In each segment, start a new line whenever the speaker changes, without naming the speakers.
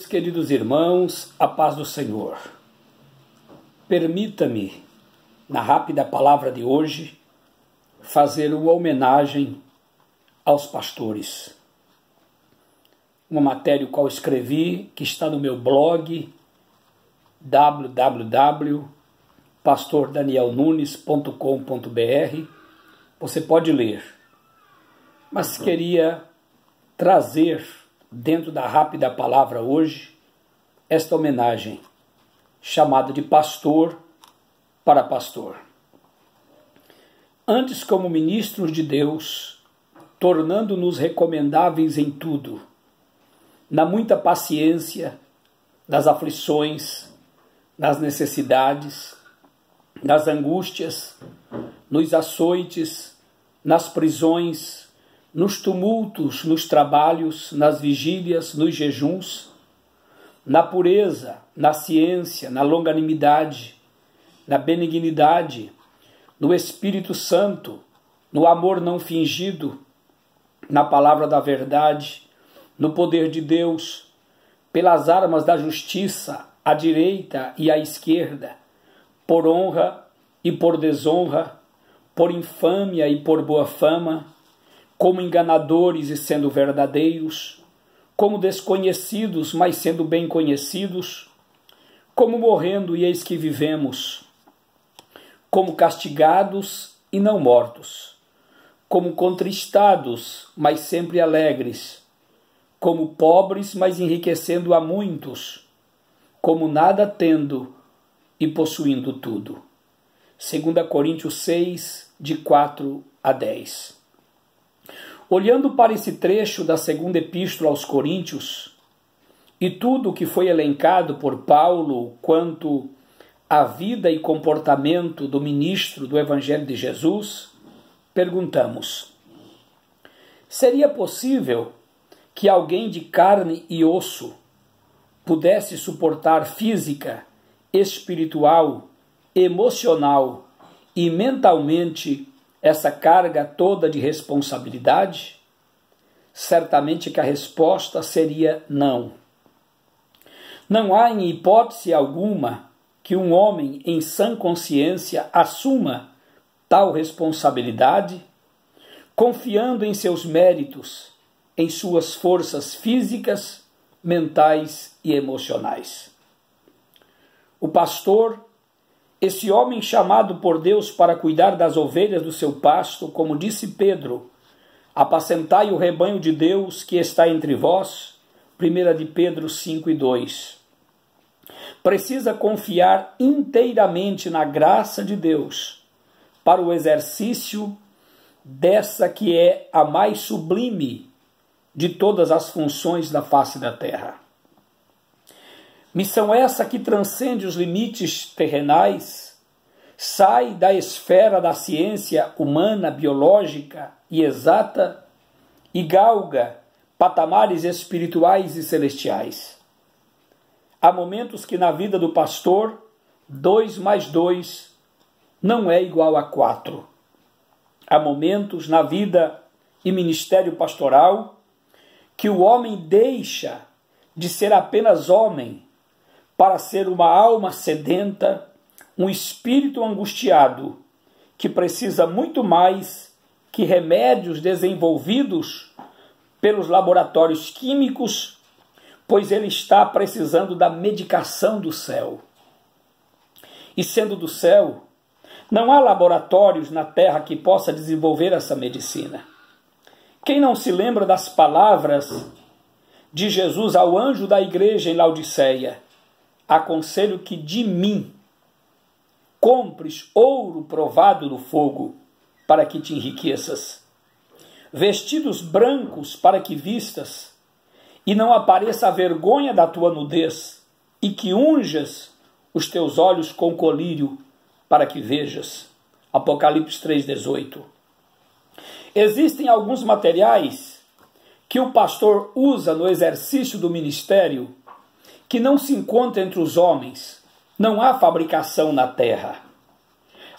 queridos irmãos, a paz do Senhor. Permita-me, na rápida palavra de hoje, fazer uma homenagem aos pastores. Uma matéria qual escrevi, que está no meu blog, www.pastordanielnunes.com.br. Você pode ler, mas queria trazer, dentro da rápida palavra hoje, esta homenagem, chamada de pastor para pastor. Antes, como ministros de Deus, tornando-nos recomendáveis em tudo, na muita paciência, nas aflições, nas necessidades, nas angústias, nos açoites, nas prisões, nos tumultos, nos trabalhos, nas vigílias, nos jejuns, na pureza, na ciência, na longanimidade, na benignidade, no Espírito Santo, no amor não fingido, na palavra da verdade, no poder de Deus, pelas armas da justiça, à direita e à esquerda, por honra e por desonra, por infâmia e por boa fama, como enganadores e sendo verdadeiros, como desconhecidos, mas sendo bem conhecidos, como morrendo e eis que vivemos, como castigados e não mortos, como contristados, mas sempre alegres, como pobres, mas enriquecendo a muitos, como nada tendo e possuindo tudo. 2 Coríntios 6, de 4 a 10. Olhando para esse trecho da segunda epístola aos Coríntios, e tudo o que foi elencado por Paulo quanto à vida e comportamento do ministro do Evangelho de Jesus, perguntamos: seria possível que alguém de carne e osso pudesse suportar física, espiritual, emocional e mentalmente essa carga toda de responsabilidade? Certamente que a resposta seria não. Não há em hipótese alguma que um homem em sã consciência assuma tal responsabilidade, confiando em seus méritos, em suas forças físicas, mentais e emocionais. O pastor, esse homem chamado por Deus para cuidar das ovelhas do seu pasto, como disse Pedro, apacentai o rebanho de Deus que está entre vós, 1 de Pedro 5 e 2. Precisa confiar inteiramente na graça de Deus para o exercício dessa que é a mais sublime de todas as funções da face da terra. Missão essa que transcende os limites terrenais, sai da esfera da ciência humana, biológica e exata e galga patamares espirituais e celestiais. Há momentos que na vida do pastor, 2 mais 2 não é igual a 4. Há momentos na vida e ministério pastoral que o homem deixa de ser apenas homem para ser uma alma sedenta, um espírito angustiado, que precisa muito mais que remédios desenvolvidos pelos laboratórios químicos, pois ele está precisando da medicação do céu. E sendo do céu, não há laboratórios na terra que possa desenvolver essa medicina. Quem não se lembra das palavras de Jesus ao anjo da igreja em Laodiceia? Aconselho que de mim compres ouro provado no fogo, para que te enriqueças, vestidos brancos para que vistas, e não apareça a vergonha da tua nudez, e que unjas os teus olhos com colírio, para que vejas. Apocalipse 3,18. Existem alguns materiais que o pastor usa no exercício do ministério que não se encontra entre os homens. Não há fabricação na terra.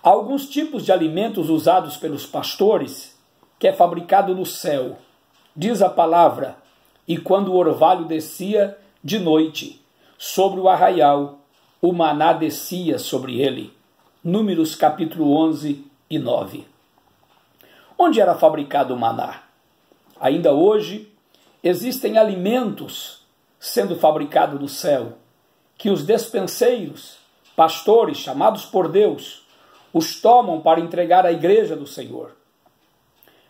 Há alguns tipos de alimentos usados pelos pastores que é fabricado no céu. Diz a palavra: e quando o orvalho descia, De noite, sobre o arraial, o maná descia sobre ele. Números capítulo 11 e 9. Onde era fabricado o maná? Ainda hoje, existem alimentos sendo fabricados no céu, que os despenseiros, pastores chamados por Deus, os tomam para entregar à igreja do Senhor.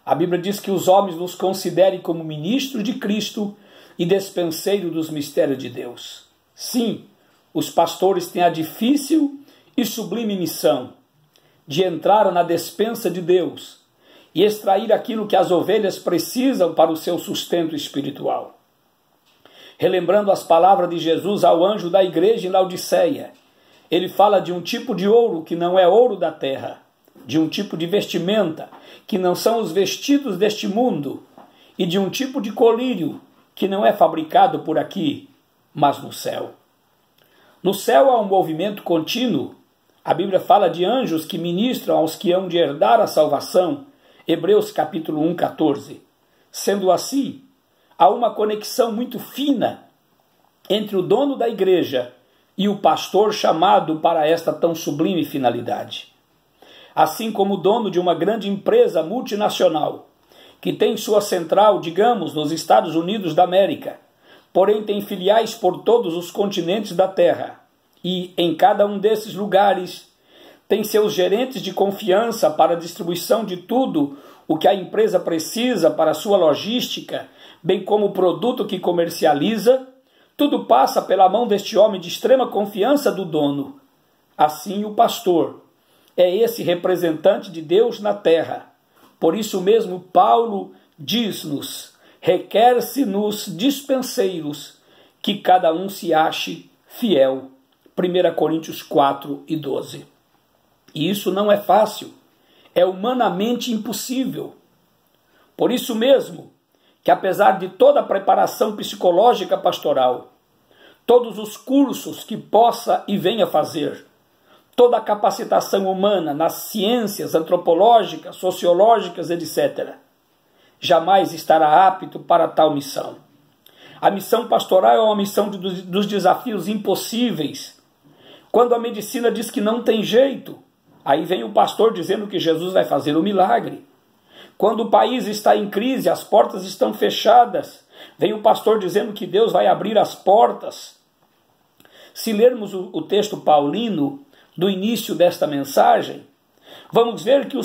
A Bíblia diz que os homens nos considerem como ministros de Cristo e despenseiro dos mistérios de Deus. Sim, os pastores têm a difícil e sublime missão de entrar na despensa de Deus e extrair aquilo que as ovelhas precisam para o seu sustento espiritual. Relembrando as palavras de Jesus ao anjo da igreja em Laodiceia, ele fala de um tipo de ouro que não é ouro da terra, de um tipo de vestimenta que não são os vestidos deste mundo e de um tipo de colírio que não é fabricado por aqui, mas no céu. No céu há um movimento contínuo. A Bíblia fala de anjos que ministram aos que hão de herdar a salvação. Hebreus capítulo 1, 14. Sendo assim, há uma conexão muito fina entre o dono da igreja e o pastor chamado para esta tão sublime finalidade. Assim como o dono de uma grande empresa multinacional, que tem sua central, digamos, nos Estados Unidos da América, porém tem filiais por todos os continentes da Terra, e em cada um desses lugares tem seus gerentes de confiança para a distribuição de tudo o que a empresa precisa para a sua logística, bem como o produto que comercializa, tudo passa pela mão deste homem de extrema confiança do dono. Assim o pastor é esse representante de Deus na terra. Por isso mesmo Paulo diz-nos, requer-se-nos dispenseiros, que cada um se ache fiel. 1 Coríntios 4 e 12. E isso não é fácil, é humanamente impossível. Por isso mesmo, que apesar de toda a preparação psicológica pastoral, todos os cursos que possa e venha fazer, toda a capacitação humana nas ciências antropológicas, sociológicas, etc., jamais estará apto para tal missão. A missão pastoral é uma missão dos desafios impossíveis. Quando a medicina diz que não tem jeito, aí vem o pastor dizendo que Jesus vai fazer o milagre. Quando o país está em crise, as portas estão fechadas, vem o pastor dizendo que Deus vai abrir as portas. Se lermos o texto paulino do início desta mensagem, vamos ver que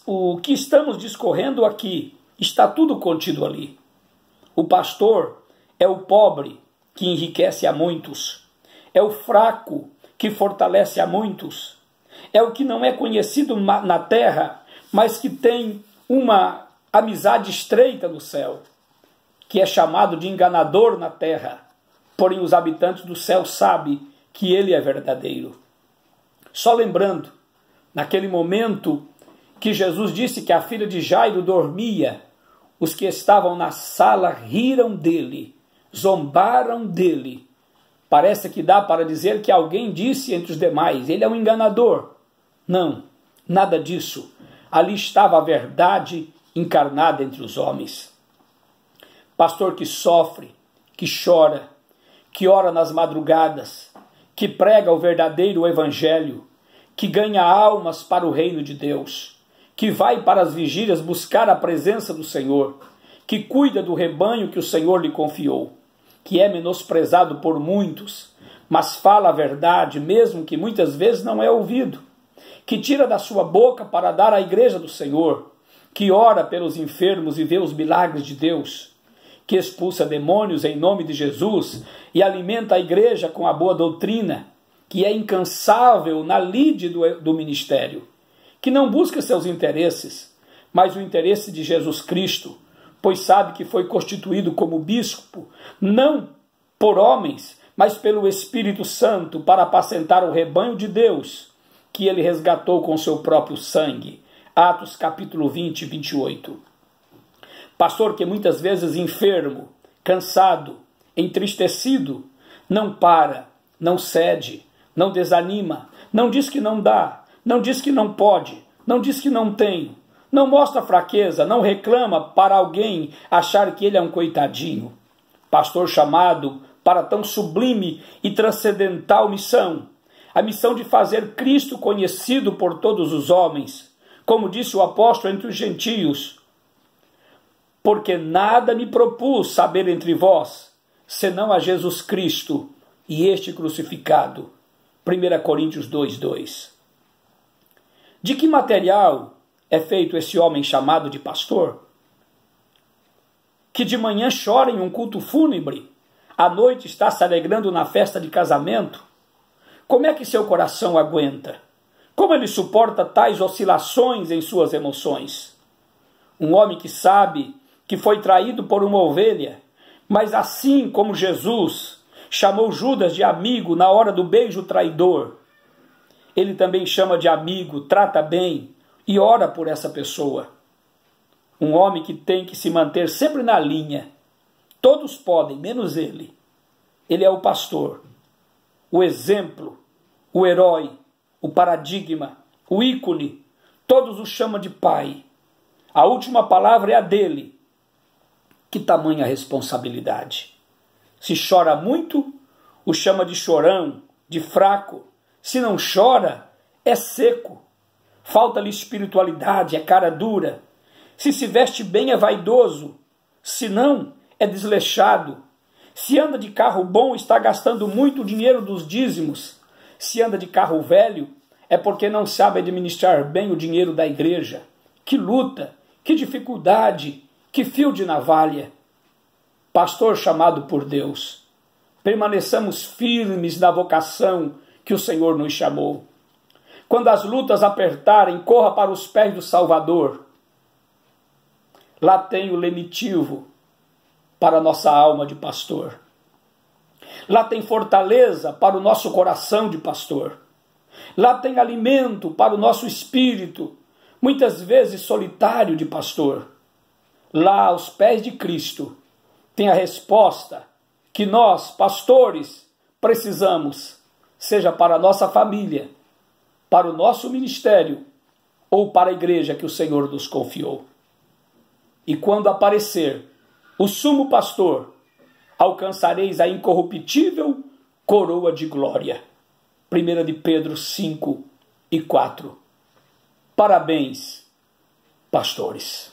o que estamos discorrendo aqui está tudo contido ali. O pastor é o pobre que enriquece a muitos, é o fraco que fortalece a muitos, é o que não é conhecido na terra, mas que tem uma amizade estreita no céu, que é chamado de enganador na terra, porém os habitantes do céu sabem que ele é verdadeiro. Só lembrando, naquele momento que Jesus disse que a filha de Jairo dormia, os que estavam na sala riram dele, zombaram dele. Parece que dá para dizer que alguém disse entre os demais, ele é um enganador. Não, nada disso. Ali estava a verdade encarnada entre os homens. Pastor que sofre, que chora, que ora nas madrugadas, que prega o verdadeiro evangelho, que ganha almas para o reino de Deus, que vai para as vigílias buscar a presença do Senhor, que cuida do rebanho que o Senhor lhe confiou, que é menosprezado por muitos, mas fala a verdade, mesmo que muitas vezes não é ouvido, que tira da sua boca para dar à igreja do Senhor, que ora pelos enfermos e vê os milagres de Deus, que expulsa demônios em nome de Jesus e alimenta a igreja com a boa doutrina, que é incansável na lide do ministério, que não busca seus interesses, mas o interesse de Jesus Cristo, pois sabe que foi constituído como bispo, não por homens, mas pelo Espírito Santo, para apacentar o rebanho de Deus, que ele resgatou com seu próprio sangue. Atos capítulo 20 e 28. Pastor que muitas vezes enfermo, cansado, entristecido, não para, não cede, não desanima, não diz que não dá, não diz que não pode, não diz que não tem, não mostra fraqueza, não reclama para alguém achar que ele é um coitadinho. Pastor chamado para tão sublime e transcendental missão, a missão de fazer Cristo conhecido por todos os homens, como disse o apóstolo entre os gentios, porque nada me propus saber entre vós, senão a Jesus Cristo e este crucificado. 1 Coríntios 2:2. De que material é feito esse homem chamado de pastor? Que de manhã chora em um culto fúnebre, à noite está se alegrando na festa de casamento? Como é que seu coração aguenta? Como ele suporta tais oscilações em suas emoções? Um homem que sabe que foi traído por uma ovelha, mas assim como Jesus chamou Judas de amigo na hora do beijo traidor, ele também chama de amigo, trata bem e ora por essa pessoa. Um homem que tem que se manter sempre na linha. Todos podem, menos ele. Ele é o pastor, o exemplo, o herói, o paradigma, o ícone. Todos o chamam de pai. A última palavra é a dele. Que tamanha responsabilidade. Se chora muito, o chama de chorão, de fraco. Se não chora, é seco. Falta-lhe espiritualidade, é cara dura. Se veste bem, é vaidoso. Se não, é desleixado. Se anda de carro bom, está gastando muito dinheiro dos dízimos. Se anda de carro velho, é porque não sabe administrar bem o dinheiro da igreja. Que luta, que dificuldade, que fio de navalha. Pastor chamado por Deus, permaneçamos firmes na vocação que o Senhor nos chamou. Quando as lutas apertarem, corra para os pés do Salvador. Lá tem o lenitivo para a nossa alma de pastor. Lá tem fortaleza para o nosso coração de pastor. Lá tem alimento para o nosso espírito, muitas vezes solitário de pastor. Lá, aos pés de Cristo, tem a resposta que nós, pastores, precisamos, seja para a nossa família, para o nosso ministério ou para a igreja que o Senhor nos confiou. E quando aparecer o sumo pastor, alcançareis a incorruptível coroa de glória. 1 de Pedro 5:4. Parabéns, pastores.